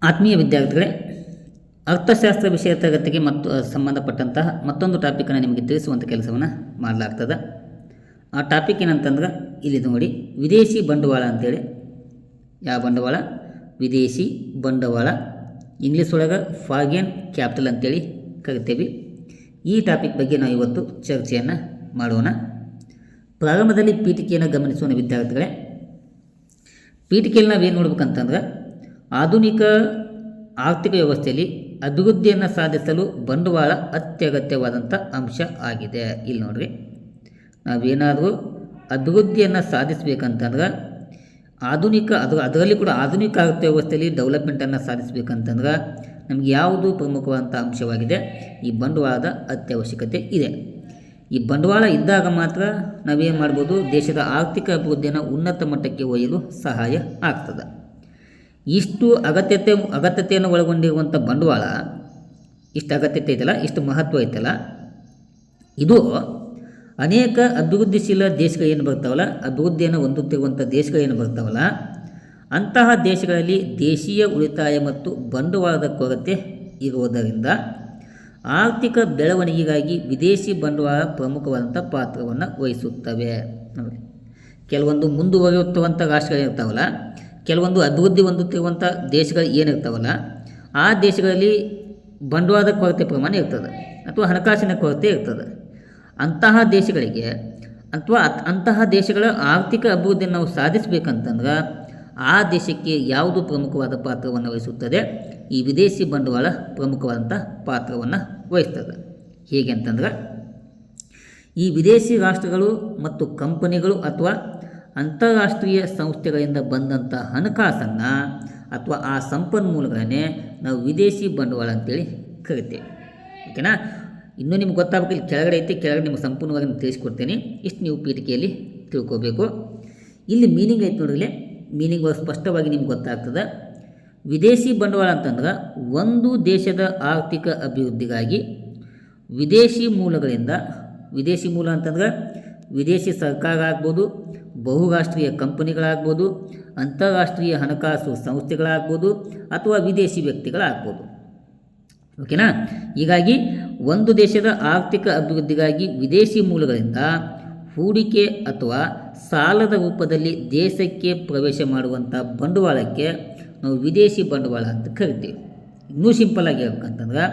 ಆತ್ಮೀಯ ವಿದ್ಯಾರ್ಥಿಗಳೇ, ಅರ್ಥಶಾಸ್ತ್ರ ವಿಷಯ ತರಗತಿಗೆ ಮತ್ತು ಸಂಬಂಧಪಟ್ಟಂತಹ ಮತ್ತೊಂದು ಟಾಪಿಕನ್ನು ನಿಮಗೆ ತಿಳಿಸುವಂಥ ಕೆಲಸವನ್ನು ಮಾಡಲಾಗ್ತದೆ. ಆ ಟಾಪಿಕ್ ಏನಂತಂದ್ರೆ ಇಲ್ಲಿ ನೋಡಿ, ವಿದೇಶಿ ಬಂಡವಾಳ ಅಂತೇಳಿ. ಯಾವ ಬಂಡವಾಳ? ವಿದೇಶಿ ಬಂಡವಾಳ. ಇಂಗ್ಲೀಷ್ ಒಳಗೆ ಫಾರಿನ್ ಕ್ಯಾಪಿಟಲ್ ಅಂತೇಳಿ ಕರಿತೇವೆ. ಈ ಟಾಪಿಕ್ ಬಗ್ಗೆ ನಾವು ಇವತ್ತು ಚರ್ಚೆಯನ್ನು ಮಾಡೋಣ. ಪ್ರಾರಂಭದಲ್ಲಿ ಪೀಠಿಕೆಯನ್ನು ಗಮನಿಸುವ ವಿದ್ಯಾರ್ಥಿಗಳೇ, ಪೀಠಿಕೆಯಲ್ಲಿ ನಾವೇನು ನೋಡ್ಬೇಕಂತಂದ್ರೆ, ಆಧುನಿಕ ಆರ್ಥಿಕ ವ್ಯವಸ್ಥೆಯಲ್ಲಿ ಅಭಿವೃದ್ಧಿಯನ್ನು ಸಾಧಿಸಲು ಬಂಡವಾಳ ಅತ್ಯಗತ್ಯವಾದಂಥ ಅಂಶ ಆಗಿದೆ. ಇಲ್ಲಿ ನೋಡ್ರಿ, ನಾವೇನಾದರೂ ಅಭಿವೃದ್ಧಿಯನ್ನು ಸಾಧಿಸಬೇಕಂತಂದ್ರೆ ಅದರಲ್ಲಿ ಕೂಡ ಆಧುನಿಕ ಆರ್ಥಿಕ ವ್ಯವಸ್ಥೆಯಲ್ಲಿ ಡೆವಲಪ್ಮೆಂಟನ್ನು ಸಾಧಿಸಬೇಕಂತಂದ್ರೆ ನಮಗೆ ಯಾವುದು ಪ್ರಮುಖವಾದಂಥ ಅಂಶವಾಗಿದೆ? ಈ ಬಂಡವಾಳದ ಅತ್ಯವಶ್ಯಕತೆ ಇದೆ. ಈ ಬಂಡವಾಳ ಇದ್ದಾಗ ಮಾತ್ರ ನಾವೇನು ಮಾಡ್ಬೋದು? ದೇಶದ ಆರ್ಥಿಕ ಅಭಿವೃದ್ಧಿಯನ್ನು ಉನ್ನತ ಮಟ್ಟಕ್ಕೆ ಒಯ್ಯಲು ಸಹಾಯ ಆಗ್ತದೆ. ಇಷ್ಟು ಅಗತ್ಯತೆಯನ್ನು ಒಳಗೊಂಡಿರುವಂಥ ಬಂಡವಾಳ, ಇಷ್ಟು ಅಗತ್ಯತೆ ಐತಲ್ಲ, ಇಷ್ಟು ಮಹತ್ವ ಐತಲ್ಲ, ಇದು ಅನೇಕ ಅಭಿವೃದ್ಧಿಶೀಲ ದೇಶಗಳೇನು ಬರ್ತಾವಲ್ಲ, ಅಭಿವೃದ್ಧಿಯನ್ನು ಹೊಂದುತ್ತಿರುವಂಥ ದೇಶಗಳೇನು ಬರ್ತಾವಲ್ಲ, ಅಂತಹ ದೇಶಗಳಲ್ಲಿ ದೇಶೀಯ ಉಳಿತಾಯ ಮತ್ತು ಬಂಡವಾಳದ ಕೊರತೆ ಇರುವುದರಿಂದ ಆರ್ಥಿಕ ಬೆಳವಣಿಗೆಗಾಗಿ ವಿದೇಶಿ ಬಂಡವಾಳ ಪ್ರಮುಖವಾದಂಥ ಪಾತ್ರವನ್ನು ವಹಿಸುತ್ತವೆ. ಕೆಲವೊಂದು ಮುಂದುವರಿಯುವಂಥ ರಾಷ್ಟ್ರಗಳಿರ್ತಾವಲ್ಲ, ಕೆಲವೊಂದು ಅಭಿವೃದ್ಧಿ ಹೊಂದುತ್ತಿರುವಂಥ ದೇಶಗಳು ಏನಿರ್ತಾವಲ್ಲ, ಆ ದೇಶಗಳಲ್ಲಿ ಬಂಡವಾಳದ ಕೊರತೆ ಪ್ರಮಾಣ ಇರ್ತದೆ ಅಥವಾ ಹಣಕಾಸಿನ ಕೊರತೆ ಇರ್ತದೆ. ಅಂತಹ ದೇಶಗಳಿಗೆ ಅಥವಾ ಅಂತಹ ದೇಶಗಳ ಆರ್ಥಿಕ ಅಭಿವೃದ್ಧಿಯನ್ನು ನಾವು ಸಾಧಿಸಬೇಕಂತಂದ್ರೆ ಆ ದೇಶಕ್ಕೆ ಯಾವುದು ಪ್ರಮುಖವಾದ ಪಾತ್ರವನ್ನು ವಹಿಸುತ್ತದೆ? ಈ ವಿದೇಶಿ ಬಂಡವಾಳ ಪ್ರಮುಖವಾದಂಥ ಪಾತ್ರವನ್ನು ವಹಿಸ್ತದೆ. ಹೇಗೆ ಅಂತಂದ್ರೆ, ಈ ವಿದೇಶಿ ರಾಷ್ಟ್ರಗಳು ಮತ್ತು ಕಂಪನಿಗಳು ಅಥವಾ ಅಂತಾರಾಷ್ಟ್ರೀಯ ಸಂಸ್ಥೆಗಳಿಂದ ಬಂದಂಥ ಹಣಕಾಸನ್ನು ಅಥವಾ ಆ ಸಂಪನ್ಮೂಲಗಳನ್ನೇ ನಾವು ವಿದೇಶಿ ಬಂಡವಾಳ ಅಂತೇಳಿ ಕರಿತೇವೆ. ಓಕೆನಾ? ಇನ್ನೂ ನಿಮ್ಗೆ ಗೊತ್ತಾಗಬೇಕು, ಇಲ್ಲಿ ಕೆಳಗಡೆ ಐತೆ, ಕೆಳಗಡೆ ನಿಮ್ಗೆ ಸಂಪೂರ್ಣವಾಗಿ ನಾನು ತಿಳಿಸ್ಕೊಡ್ತೇನೆ. ಇಷ್ಟು ನೀವು ಪೀಠಿಕೆಯಲ್ಲಿ ತಿಳ್ಕೋಬೇಕು. ಇಲ್ಲಿ ಮೀನಿಂಗ್ ಐತೆ ನೋಡಿರಲಿ, ಮೀನಿಂಗ್ ಸ್ಪಷ್ಟವಾಗಿ ನಿಮ್ಗೆ ಗೊತ್ತಾಗ್ತದೆ. ವಿದೇಶಿ ಬಂಡವಾಳ ಅಂತಂದ್ರೆ ಒಂದು ದೇಶದ ಆರ್ಥಿಕ ಅಭಿವೃದ್ಧಿಗಾಗಿ ವಿದೇಶಿ ಮೂಲಗಳಿಂದ, ವಿದೇಶಿ ಮೂಲ ಅಂತಂದ್ರೆ ವಿದೇಶಿ ಸರ್ಕಾರ ಆಗ್ಬೋದು, ಬಹುರಾಷ್ಟ್ರೀಯ ಕಂಪನಿಗಳಾಗ್ಬೋದು, ಅಂತಾರಾಷ್ಟ್ರೀಯ ಹಣಕಾಸು ಸಂಸ್ಥೆಗಳಾಗ್ಬೋದು, ಅಥವಾ ವಿದೇಶಿ ವ್ಯಕ್ತಿಗಳಾಗ್ಬೋದು. ಓಕೆನಾ? ಹೀಗಾಗಿ ಒಂದು ದೇಶದ ಆರ್ಥಿಕ ಅಭಿವೃದ್ಧಿಗಾಗಿ ವಿದೇಶಿ ಮೂಲಗಳಿಂದ ಹೂಡಿಕೆ ಅಥವಾ ಸಾಲದ ರೂಪದಲ್ಲಿ ದೇಶಕ್ಕೆ ಪ್ರವೇಶ ಮಾಡುವಂಥ ಬಂಡವಾಳಕ್ಕೆ ನಾವು ವಿದೇಶಿ ಬಂಡವಾಳ ಅಂತ ಕರಿತೀವಿ. ಇನ್ನೂ ಸಿಂಪಲ್ಲಾಗಿ ಹೇಳ್ಬೇಕಂತಂದ್ರೆ,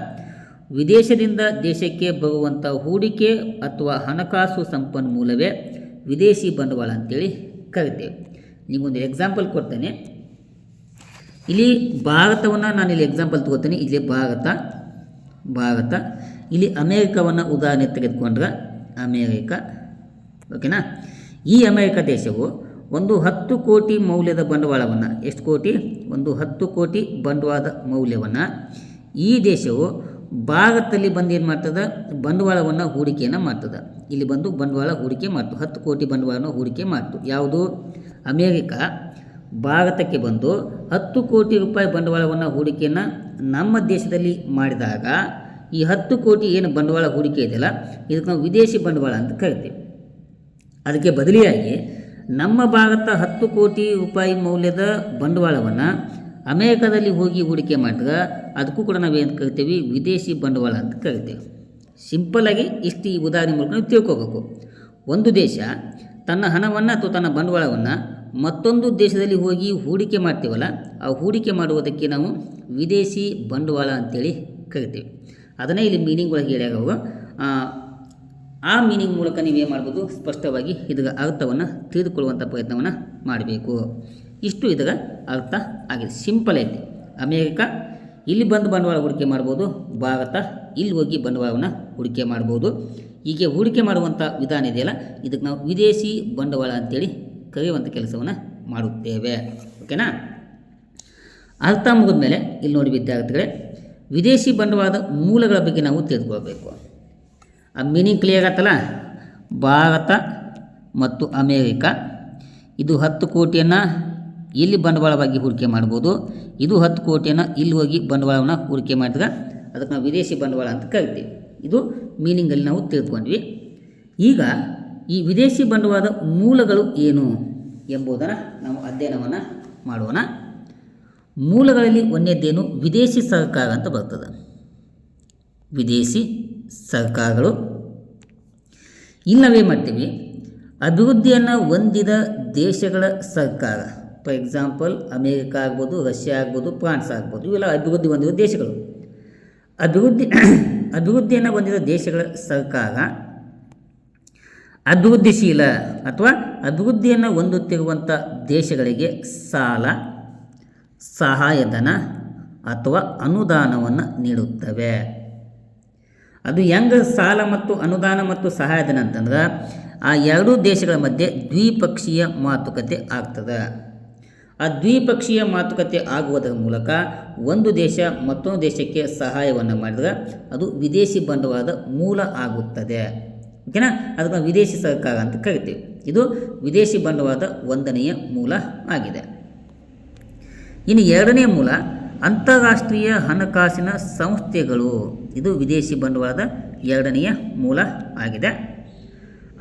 ವಿದೇಶದಿಂದ ದೇಶಕ್ಕೆ ಬರುವಂಥ ಹೂಡಿಕೆ ಅಥವಾ ಹಣಕಾಸು ಸಂಪನ್ಮೂಲವೇ ವಿದೇಶಿ ಬಂಡವಾಳ ಅಂತೇಳಿ ಕರಿತೇವೆ. ನಿಮಗೊಂದು ಎಕ್ಸಾಂಪಲ್ ಕೊಡ್ತೇನೆ. ಇಲ್ಲಿ ಭಾರತವನ್ನು ನಾನಿಲ್ಲಿ ಎಕ್ಸಾಂಪಲ್ ತಗೋತೀನಿ. ಇಲ್ಲಿ ಭಾರತ, ಇಲ್ಲಿ ಅಮೇರಿಕವನ್ನು ಉದಾಹರಣೆ ತೆಗೆದುಕೊಂಡ್ರೆ ಅಮೇರಿಕ. ಓಕೆನಾ? ಈ ಅಮೇರಿಕ ದೇಶವು ಒಂದು 10 ಕೋಟಿ ಮೌಲ್ಯದ ಬಂಡವಾಳವನ್ನು, ಎಷ್ಟು ಕೋಟಿ? ಒಂದು 10 ಕೋಟಿ ಬಂಡವಾಳದ ಮೌಲ್ಯವನ್ನು ಈ ದೇಶವು ಭಾರತದಲ್ಲಿ ಬಂದು ಏನು ಮಾಡ್ತದೆ? ಬಂಡವಾಳವನ್ನು ಹೂಡಿಕೆಯನ್ನು ಮಾಡ್ತದೆ. ಇಲ್ಲಿ ಬಂದು ಬಂಡವಾಳ ಹೂಡಿಕೆ ಮಾಡ್ತು, 10 ಕೋಟಿ ಬಂಡವಾಳವನ್ನು ಹೂಡಿಕೆ ಮಾಡ್ತು. ಯಾವುದು? ಅಮೇರಿಕ ಭಾರತಕ್ಕೆ ಬಂದು 10 ಕೋಟಿ ರೂಪಾಯಿ ಬಂಡವಾಳವನ್ನು ಹೂಡಿಕೆಯನ್ನು ನಮ್ಮ ದೇಶದಲ್ಲಿ ಮಾಡಿದಾಗ ಈ 10 ಕೋಟಿ ಏನು ಬಂಡವಾಳ ಹೂಡಿಕೆ ಇದೆಯಲ್ಲ, ಇದಕ್ಕೆ ನಾವು ವಿದೇಶಿ ಬಂಡವಾಳ ಅಂತ ಕರಿತೀವಿ. ಅದಕ್ಕೆ ಬದಲಿಯಾಗಿ ನಮ್ಮ ಭಾರತ 10 ಕೋಟಿ ರೂಪಾಯಿ ಮೌಲ್ಯದ ಬಂಡವಾಳವನ್ನು ಅಮೇರಿಕಾದಲ್ಲಿ ಹೋಗಿ ಹೂಡಿಕೆ ಮಾಡಿದ್ರೆ ಅದಕ್ಕೂ ಕೂಡ ನಾವೇನು ಕರಿತೀವಿ? ವಿದೇಶಿ ಬಂಡವಾಳ ಅಂತ ಕರಿತೀವಿ. ಸಿಂಪಲ್ಲಾಗಿ ಇಷ್ಟು ಈ ಉದಾಹರಣೆ ಮೂಲಕ ನಾವು ತಿಳ್ಕೋಬೇಕು. ಒಂದು ದೇಶ ತನ್ನ ಹಣವನ್ನು ಅಥವಾ ತನ್ನ ಬಂಡವಾಳವನ್ನು ಮತ್ತೊಂದು ದೇಶದಲ್ಲಿ ಹೋಗಿ ಹೂಡಿಕೆ ಮಾಡ್ತೀವಲ್ಲ, ಆ ಹೂಡಿಕೆ ಮಾಡುವುದಕ್ಕೆ ನಾವು ವಿದೇಶಿ ಬಂಡವಾಳ ಅಂತೇಳಿ ಕರಿತೀವಿ. ಅದನ್ನೇ ಇಲ್ಲಿ ಮೀನಿಂಗ್ ಒಳಗೆ ಹೇಳ್ಯಾಗ ಆ ಮೀನಿಂಗ್ ಮೂಲಕ ನೀವೇನು ಮಾಡ್ಬೋದು? ಸ್ಪಷ್ಟವಾಗಿ ಇದರ ಅರ್ಥವನ್ನು ತಿಳಿದುಕೊಳ್ಳುವಂಥ ಪ್ರಯತ್ನವನ್ನು ಮಾಡಬೇಕು. ಇಷ್ಟು ಇದರ ಅರ್ಥ ಆಗಿದೆ. ಸಿಂಪಲ್ ಐತಿ. ಅಮೇರಿಕ ಇಲ್ಲಿ ಬಂದು ಬಂಡವಾಳ ಹೂಡಿಕೆ ಮಾಡ್ಬೋದು, ಭಾರತ ಇಲ್ಲಿ ಹೋಗಿ ಬಂಡವಾಳವನ್ನು ಹೂಡಿಕೆ ಮಾಡ್ಬೋದು. ಹೀಗೆ ಹೂಡಿಕೆ ಮಾಡುವಂಥ ವಿಧಾನ ಇದೆಯಲ್ಲ, ಇದಕ್ಕೆ ನಾವು ವಿದೇಶಿ ಬಂಡವಾಳ ಅಂತೇಳಿ ಕರೆಯುವಂಥ ಕೆಲಸವನ್ನು ಮಾಡುತ್ತೇವೆ. ಓಕೆನಾ? ಅರ್ಥ ಮುಗಿದ ಮೇಲೆ ಇಲ್ಲಿ ನೋಡಿ ವಿದ್ಯಾರ್ಥಿಗಳೇ, ವಿದೇಶಿ ಬಂಡವಾಳದ ಮೂಲಗಳ ಬಗ್ಗೆ ನಾವು ತಿಳಿದುಕೊಳ್ಬೇಕು. ಆ ಮೀನಿಂಗ್ ಕ್ಲಿಯರ್ ಆಯ್ತಲ್ಲ? ಭಾರತ ಮತ್ತು ಅಮೇರಿಕ ಇದು 10 ಕೋಟಿಯನ್ನು ಇಲ್ಲಿ ಬಂಡವಾಳವಾಗಿ ಹೂಡಿಕೆ ಮಾಡ್ಬೋದು, ಇದು 10 ಕೋಟಿಯನ್ನು ಇಲ್ಲಿ ಹೋಗಿ ಬಂಡವಾಳವನ್ನು ಹೂಡಿಕೆ ಮಾಡಿದ್ರೆ ಅದಕ್ಕೆ ನಾವು ವಿದೇಶಿ ಬಂಡವಾಳ ಅಂತ ಕರಿತೀವಿ. ಇದು ಮೀನಿಂಗಲ್ಲಿ ನಾವು ತಿಳ್ಕೊಂಡ್ವಿ. ಈಗ ಈ ವಿದೇಶಿ ಬಂಡವಾಳದ ಮೂಲಗಳು ಏನು ಎಂಬುದನ್ನು ನಾವು ಅಧ್ಯಯನವನ್ನು ಮಾಡೋಣ. ಮೂಲಗಳಲ್ಲಿ ಒಂದನೇದೇನು ವಿದೇಶಿ ಸರ್ಕಾರ ಅಂತ ಬರ್ತದೆ. ವಿದೇಶಿ ಸರ್ಕಾರಗಳು. ಇಲ್ಲಿ ನಾವೇನು ಮಾಡ್ತೀವಿ, ಅಭಿವೃದ್ಧಿಯನ್ನು ಹೊಂದಿದ ದೇಶಗಳ ಸರ್ಕಾರ. ಫಾರ್ ಎಕ್ಸಾಂಪಲ್ ಅಮೇರಿಕ ಆಗ್ಬೋದು, ರಷ್ಯಾ ಆಗ್ಬೋದು, ಫ್ರಾನ್ಸ್ ಆಗ್ಬೋದು, ಇವೆಲ್ಲ ಅಭಿವೃದ್ಧಿ ಹೊಂದಿದ ದೇಶಗಳು. ಅಭಿವೃದ್ಧಿಯನ್ನು ಹೊಂದಿದ ದೇಶಗಳ ಸರ್ಕಾರ ಅಭಿವೃದ್ಧಿಶೀಲ ಅಥವಾ ಅಭಿವೃದ್ಧಿಯನ್ನು ಹೊಂದುತ್ತಿರುವಂಥ ದೇಶಗಳಿಗೆ ಸಾಲ, ಸಹಾಯಧನ ಅಥವಾ ಅನುದಾನವನ್ನು ನೀಡುತ್ತವೆ. ಅದು ಹೆಂಗೆ ಸಾಲ ಮತ್ತು ಅನುದಾನ ಮತ್ತು ಸಹಾಯಧನ ಅಂತಂದ್ರೆ, ಆ ಎರಡೂ ದೇಶಗಳ ಮಧ್ಯೆ ದ್ವಿಪಕ್ಷೀಯ ಮಾತುಕತೆ ಆಗ್ತದೆ. ಆ ದ್ವಿಪಕ್ಷೀಯ ಮಾತುಕತೆ ಆಗುವುದರ ಮೂಲಕ ಒಂದು ದೇಶ ಮತ್ತೊಂದು ದೇಶಕ್ಕೆ ಸಹಾಯವನ್ನು ಮಾಡಿದ್ರೆ ಅದು ವಿದೇಶಿ ಬಂಡವಾಳದ ಮೂಲ ಆಗುತ್ತದೆ. ಓಕೆನಾ? ಅದಕ್ಕೆ ನಾವು ವಿದೇಶಿ ಸರ್ಕಾರ ಅಂತ ಕರಿತೀವಿ. ಇದು ವಿದೇಶಿ ಬಂಡವಾಳದ ಒಂದನೆಯ ಮೂಲ ಆಗಿದೆ. ಇನ್ನು ಎರಡನೇ ಮೂಲ ಅಂತಾರಾಷ್ಟ್ರೀಯ ಹಣಕಾಸಿನ ಸಂಸ್ಥೆಗಳು. ಇದು ವಿದೇಶಿ ಬಂಡವಾಳದ ಎರಡನೆಯ ಮೂಲ ಆಗಿದೆ.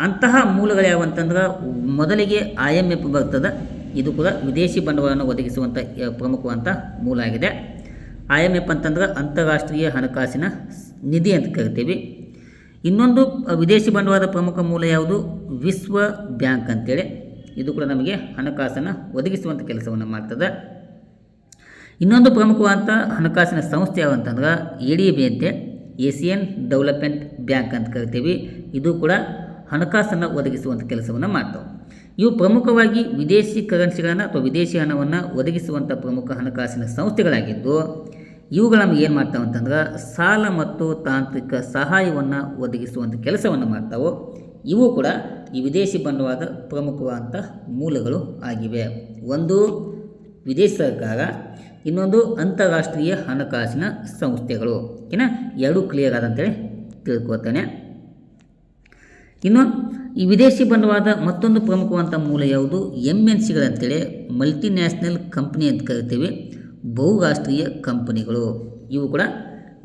ಅಂತಹ ಮೂಲಗಳು ಯಾವಂತಂದ್ರೆ, ಮೊದಲಿಗೆ IMF ಬರ್ತದೆ. ಇದು ಕೂಡ ವಿದೇಶಿ ಬಂಡವಾಳವನ್ನು ಒದಗಿಸುವಂಥ ಪ್ರಮುಖವಂಥ ಮೂಲ ಆಗಿದೆ. IMF ಅಂತಂದ್ರೆ ಅಂತಾರಾಷ್ಟ್ರೀಯ ಹಣಕಾಸಿನ ನಿಧಿ ಅಂತ ಕರಿತೀವಿ. ಇನ್ನೊಂದು ವಿದೇಶಿ ಬಂಡವಾಳದ ಪ್ರಮುಖ ಮೂಲ ಯಾವುದು? ವಿಶ್ವ ಬ್ಯಾಂಕ್ ಅಂತೇಳಿ. ಇದು ಕೂಡ ನಮಗೆ ಹಣಕಾಸನ್ನು ಒದಗಿಸುವಂಥ ಕೆಲಸವನ್ನು ಮಾಡ್ತದೆ. ಇನ್ನೊಂದು ಪ್ರಮುಖವಾದಂಥ ಹಣಕಾಸಿನ ಸಂಸ್ಥೆ ಯಾವಂತಂದ್ರೆ ADB ಅಂತೆ, ಏಷಿಯನ್ ಡೆವಲಪ್ಮೆಂಟ್ ಬ್ಯಾಂಕ್ ಅಂತ ಕರಿತೀವಿ. ಇದು ಕೂಡ ಹಣಕಾಸನ್ನು ಒದಗಿಸುವಂಥ ಕೆಲಸವನ್ನು ಮಾಡ್ತವೆ. ಇವು ಪ್ರಮುಖವಾಗಿ ವಿದೇಶಿ ಕರೆನ್ಸಿಗಳನ್ನು ಅಥವಾ ವಿದೇಶಿ ಹಣವನ್ನು ಒದಗಿಸುವಂಥ ಪ್ರಮುಖ ಹಣಕಾಸಿನ ಸಂಸ್ಥೆಗಳಾಗಿದ್ದು, ಇವುಗಳು ನಮಗೆ ಏನು ಮಾಡ್ತಾವೆ ಅಂತಂದ್ರೆ ಸಾಲ ಮತ್ತು ತಾಂತ್ರಿಕ ಸಹಾಯವನ್ನು ಒದಗಿಸುವಂಥ ಕೆಲಸವನ್ನು ಮಾಡ್ತಾವೆ. ಇವು ಕೂಡ ಈ ವಿದೇಶಿ ಬಂಡವಾಳದ ಪ್ರಮುಖವಾದಂಥ ಮೂಲಗಳು ಆಗಿವೆ. ಒಂದು ವಿದೇಶಿ ಸರ್ಕಾರ, ಇನ್ನೊಂದು ಅಂತಾರಾಷ್ಟ್ರೀಯ ಹಣಕಾಸಿನ ಸಂಸ್ಥೆಗಳು. ಓಕೆನಾ? ಎರಡೂ ಕ್ಲಿಯರ್ ಆದಂತೇಳಿ ತಿಳ್ಕೊತಾನೆ. ಇನ್ನು ಈ ವಿದೇಶಿ ಬಂಡವಾಳದ ಮತ್ತೊಂದು ಪ್ರಮುಖವಾದಂಥ ಮೂಲ ಯಾವುದು? MNCಗಳಂತೇಳಿ, ಮಲ್ಟಿನ್ಯಾಷನಲ್ ಕಂಪ್ನಿ ಅಂತ ಕರಿತೀವಿ. ಬಹುರಾಷ್ಟ್ರೀಯ ಕಂಪನಿಗಳು. ಇವು ಕೂಡ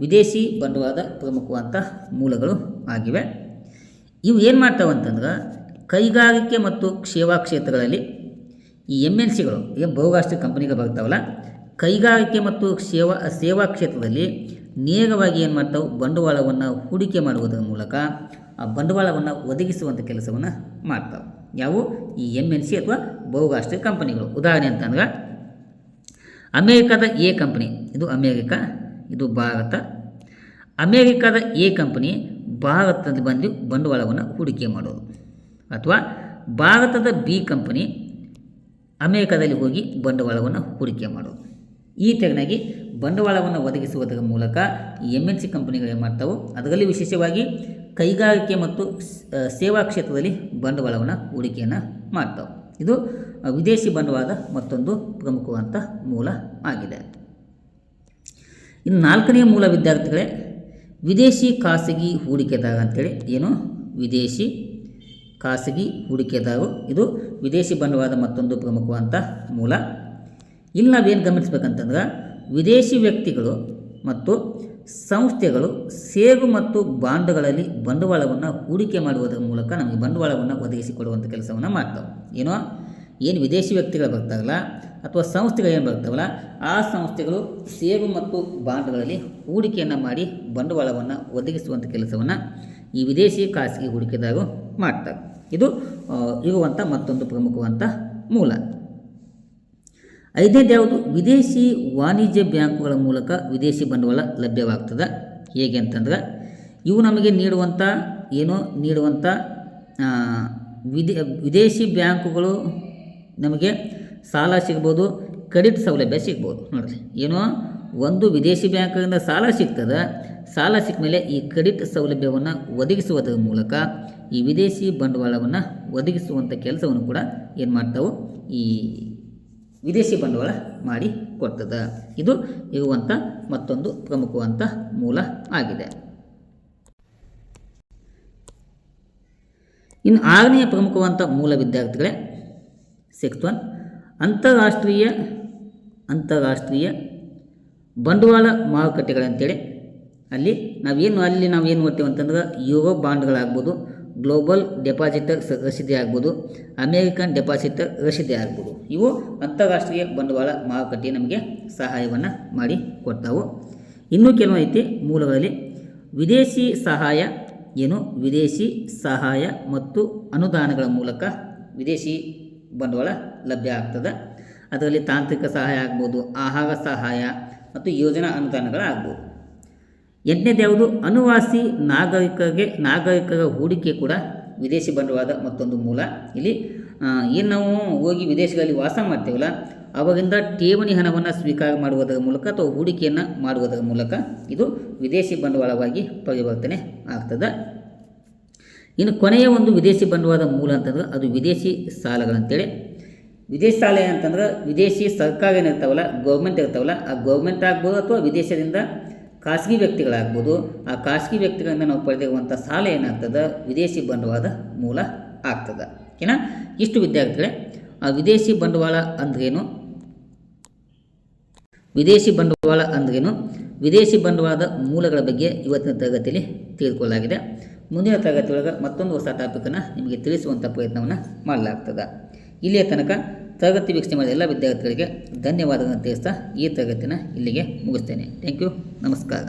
ವಿದೇಶಿ ಬಂಡವಾಳದ ಪ್ರಮುಖವಾದಂಥ ಮೂಲಗಳು ಆಗಿವೆ. ಇವು ಏನು ಮಾಡ್ತಾವೆ ಅಂತಂದ್ರೆ, ಕೈಗಾರಿಕೆ ಮತ್ತು ಸೇವಾ ಕ್ಷೇತ್ರಗಳಲ್ಲಿ ಈ MNCಗಳು ಏನು ಬಹುರಾಷ್ಟ್ರೀಯ ಕಂಪನಿಗಳು ಬರ್ತಾವಲ್ಲ, ಕೈಗಾರಿಕೆ ಮತ್ತು ಸೇವಾ ಕ್ಷೇತ್ರದಲ್ಲಿ ನೇರವಾಗಿ ಏನು ಮಾಡ್ತಾವೆ, ಬಂಡವಾಳವನ್ನು ಹೂಡಿಕೆ ಮಾಡುವುದರ ಮೂಲಕ ಆ ಬಂಡವಾಳವನ್ನು ಒದಗಿಸುವಂಥ ಕೆಲಸವನ್ನು ಮಾಡ್ತಾವೆ. ಯಾವುವು? ಈ MNC ಅಥವಾ ಬಹುರಾಷ್ಟ್ರೀಯ ಕಂಪನಿಗಳು. ಉದಾಹರಣೆ ಅಂತಂದ್ರೆ ಅಮೇರಿಕಾದ A ಕಂಪನಿ, ಇದು ಅಮೇರಿಕಾ, ಇದು ಭಾರತ. ಅಮೇರಿಕಾದ A ಕಂಪನಿ ಭಾರತದಲ್ಲಿ ಬಂದು ಬಂಡವಾಳವನ್ನು ಹೂಡಿಕೆ ಮಾಡೋದು, ಅಥವಾ ಭಾರತದ B ಕಂಪನಿ ಅಮೇರಿಕಾದಲ್ಲಿ ಹೋಗಿ ಬಂಡವಾಳವನ್ನು ಹೂಡಿಕೆ ಮಾಡೋದು. ಈ ತೆರನಾಗಿ ಬಂಡವಾಳವನ್ನು ಒದಗಿಸುವುದರ ಮೂಲಕ ಈ MNC ಕಂಪನಿಗಳು ಏನು ಮಾಡ್ತಾವೆ, ಅದರಲ್ಲಿ ವಿಶೇಷವಾಗಿ ಕೈಗಾರಿಕೆ ಮತ್ತು ಸೇವಾ ಕ್ಷೇತ್ರದಲ್ಲಿ ಬಂಡವಾಳವನ್ನು ಹೂಡಿಕೆಯನ್ನು ಮಾಡ್ತಾವೆ. ಇದು ವಿದೇಶಿ ಬಂಡವಾಳದ ಮತ್ತೊಂದು ಪ್ರಮುಖವಾದಂಥ ಮೂಲ ಆಗಿದೆ. ಇನ್ನು ನಾಲ್ಕನೆಯ ಮೂಲ ವಿದ್ಯಾರ್ಥಿಗಳೇ, ವಿದೇಶಿ ಖಾಸಗಿ ಹೂಡಿಕೆದಾರ ಅಂತೇಳಿ. ಏನು? ವಿದೇಶಿ ಖಾಸಗಿ ಹೂಡಿಕೆದಾರರು. ಇದು ವಿದೇಶಿ ಬಂಡವಾಳದ ಮತ್ತೊಂದು ಪ್ರಮುಖವಾದಂಥ ಮೂಲ. ಇಲ್ಲಿ ನಾವೇನು ಗಮನಿಸಬೇಕಂತಂದ್ರೆ, ವಿದೇಶಿ ವ್ಯಕ್ತಿಗಳು ಮತ್ತು ಸಂಸ್ಥೆಗಳು ಷೇರು ಮತ್ತು ಬಾಂಡ್ಗಳಲ್ಲಿ ಬಂಡವಾಳವನ್ನು ಹೂಡಿಕೆ ಮಾಡುವುದರ ಮೂಲಕ ನಮಗೆ ಬಂಡವಾಳವನ್ನು ಒದಗಿಸಿಕೊಡುವಂಥ ಕೆಲಸವನ್ನು ಮಾಡ್ತಾವೆ. ಏನು ವಿದೇಶಿ ವ್ಯಕ್ತಿಗಳು ಬರ್ತಾರಲ್ಲ ಅಥವಾ ಸಂಸ್ಥೆಗಳು ಏನು ಬರ್ತಾವಲ್ಲ, ಆ ಸಂಸ್ಥೆಗಳು ಷೇರು ಮತ್ತು ಬಾಂಡ್ಗಳಲ್ಲಿ ಹೂಡಿಕೆಯನ್ನು ಮಾಡಿ ಬಂಡವಾಳವನ್ನು ಒದಗಿಸುವಂಥ ಕೆಲಸವನ್ನು ಈ ವಿದೇಶಿ ಖಾಸಗಿ ಹೂಡಿಕೆದಾರರು ಮಾಡ್ತಾರೆ. ಇದು ಇರುವಂಥ ಮತ್ತೊಂದು ಪ್ರಮುಖವಂಥ ಮೂಲ. ಐದನೇದು ಯಾವುದು? ವಿದೇಶಿ ವಾಣಿಜ್ಯ ಬ್ಯಾಂಕುಗಳ ಮೂಲಕ ವಿದೇಶಿ ಬಂಡವಾಳ ಲಭ್ಯವಾಗ್ತದೆ. ಹೇಗೆ ಅಂತಂದ್ರೆ, ಇವು ನಮಗೆ ನೀಡುವಂಥ ವಿದೇಶಿ ಬ್ಯಾಂಕುಗಳು ನಮಗೆ ಸಾಲ ಸಿಗ್ಬೋದು, ಕ್ರೆಡಿಟ್ ಸೌಲಭ್ಯ ಸಿಗ್ಬೋದು. ನೋಡಿರಿ, ಒಂದು ವಿದೇಶಿ ಬ್ಯಾಂಕಿಂದ ಸಾಲ ಸಿಗ್ತದೆ. ಸಾಲ ಸಿಕ್ಕ ಮೇಲೆ ಈ ಕ್ರೆಡಿಟ್ ಸೌಲಭ್ಯವನ್ನು ಒದಗಿಸುವುದರ ಮೂಲಕ ಈ ವಿದೇಶಿ ಬಂಡವಾಳವನ್ನು ಒದಗಿಸುವಂಥ ಕೆಲಸವನ್ನು ಕೂಡ ಏನು ಮಾಡ್ತಾವೆ, ಈ ವಿದೇಶಿ ಬಂಡವಾಳ ಮಾಡಿ ಕೊಡ್ತದೆ. ಇದು ಇರುವಂಥ ಮತ್ತೊಂದು ಪ್ರಮುಖವಂಥ ಮೂಲ ಆಗಿದೆ. ಇನ್ನು ಆರನೆಯ ಪ್ರಮುಖವಂಥ ಮೂಲ ವಿದ್ಯಾರ್ಥಿಗಳೇ, 6th ಅಂತಾರಾಷ್ಟ್ರೀಯ ಬಂಡವಾಳ ಮಾರುಕಟ್ಟೆಗಳಂತೇಳಿ. ಅಲ್ಲಿ ನಾವೇನು ಓದ್ತೇವೆ ಅಂತಂದ್ರೆ, ಯೂರೋ ಬಾಂಡ್ಗಳಾಗ್ಬೋದು, ಗ್ಲೋಬಲ್ ಡೆಪಾಸಿಟರ್ ರಸೀದಿ ಆಗ್ಬೋದು, ಅಮೇರಿಕನ್ ಡೆಪಾಸಿಟರ್ ರಸೀದಿ ಆಗ್ಬೋದು. ಇವು ಅಂತಾರಾಷ್ಟ್ರೀಯ ಬಂಡವಾಳ ಮಾರುಕಟ್ಟೆ ನಮಗೆ ಸಹಾಯವನ್ನು ಮಾಡಿ ಕೊಡ್ತಾವೆ. ಇನ್ನೂ ಕೆಲವು ಐತಿ ಮೂಲಗಳಲ್ಲಿ ವಿದೇಶಿ ಸಹಾಯ ಏನು, ವಿದೇಶಿ ಸಹಾಯ ಮತ್ತು ಅನುದಾನಗಳ ಮೂಲಕ ವಿದೇಶಿ ಬಂಡವಾಳ ಲಭ್ಯ ಆಗ್ತದೆ. ಅದರಲ್ಲಿ ತಾಂತ್ರಿಕ ಸಹಾಯ ಆಗ್ಬೋದು, ಆಹಾರ ಸಹಾಯ ಮತ್ತು ಯೋಜನಾ ಅನುದಾನಗಳಾಗ್ಬೋದು. 8ನೇದು ಯಾವುದು, ಅನುವಾಸಿ ನಾಗರಿಕರ ಹೂಡಿಕೆ ಕೂಡ ವಿದೇಶಿ ಬಂಡವಾಳದ ಮತ್ತೊಂದು ಮೂಲ. ಇಲ್ಲಿ ಏನು ನಾವು ಹೋಗಿ ವಿದೇಶಗಳಲ್ಲಿ ವಾಸ ಮಾಡ್ತೇವಲ್ಲ, ಅವರಿಂದ ಠೇವಣಿ ಹಣವನ್ನು ಸ್ವೀಕಾರ ಮಾಡುವುದರ ಮೂಲಕ ಅಥವಾ ಹೂಡಿಕೆಯನ್ನು ಮಾಡುವುದರ ಮೂಲಕ ಇದು ವಿದೇಶಿ ಬಂಡವಾಳವಾಗಿ ಪರಿವರ್ತನೆ ಆಗ್ತದೆ. ಇನ್ನು ಕೊನೆಯ ಒಂದು ವಿದೇಶಿ ಬಂಡವಾಳದ ಮೂಲ ಅಂತಂದ್ರೆ ಅದು ವಿದೇಶಿ ಸಾಲಗಳಂತೇಳಿ. ವಿದೇಶಿ ಸಾಲ ಏನಂತಂದ್ರೆ ವಿದೇಶಿ ಸರ್ಕಾರ ಏನಿರ್ತಾವಲ್ಲ, ಗೌರ್ಮೆಂಟ್ ಇರ್ತಾವಲ್ಲ, ಆ ಗೌರ್ಮೆಂಟ್ ಆಗ್ಬೋದು ಅಥವಾ ವಿದೇಶದಿಂದ ಖಾಸಗಿ ವ್ಯಕ್ತಿಗಳಾಗ್ಬೋದು. ಆ ಖಾಸಗಿ ವ್ಯಕ್ತಿಗಳಿಂದ ನಾವು ಪಡೆದಿರುವಂಥ ಸಾಲ ಏನಾಗ್ತದೆ, ವಿದೇಶಿ ಬಂಡವಾಳದ ಮೂಲ ಆಗ್ತದೆ. ಓಕೆನಾ? ಇಷ್ಟು ವಿದ್ಯಾರ್ಥಿಗಳೇ ಆ ವಿದೇಶಿ ಬಂಡವಾಳ ಅಂದ್ರೇನು, ವಿದೇಶಿ ಬಂಡವಾಳದ ಮೂಲಗಳ ಬಗ್ಗೆ ಇವತ್ತಿನ ತರಗತಿಯಲ್ಲಿ ತಿಳಿದುಕೊಳ್ಳಲಾಗಿದೆ. ಮುಂದಿನ ತರಗತಿಯೊಳಗೆ ಮತ್ತೊಂದು ಹೊಸ ಟಾಪಿಕನ್ನು ನಿಮಗೆ ತಿಳಿಸುವಂಥ ಪ್ರಯತ್ನವನ್ನು ಮಾಡಲಾಗ್ತದೆ. ಇಲ್ಲಿಯ ತನಕ ತರಗತಿ ವೀಕ್ಷಣೆ ಮಾಡಿದ ಎಲ್ಲ ವಿದ್ಯಾರ್ಥಿಗಳಿಗೆ ಧನ್ಯವಾದಗಳನ್ನು ತಿಳಿಸ್ತಾ ಈ ತರಗತಿನ ಇಲ್ಲಿಗೆ ಮುಗಿಸ್ತೇನೆ. Thank you. ನಮಸ್ಕಾರ.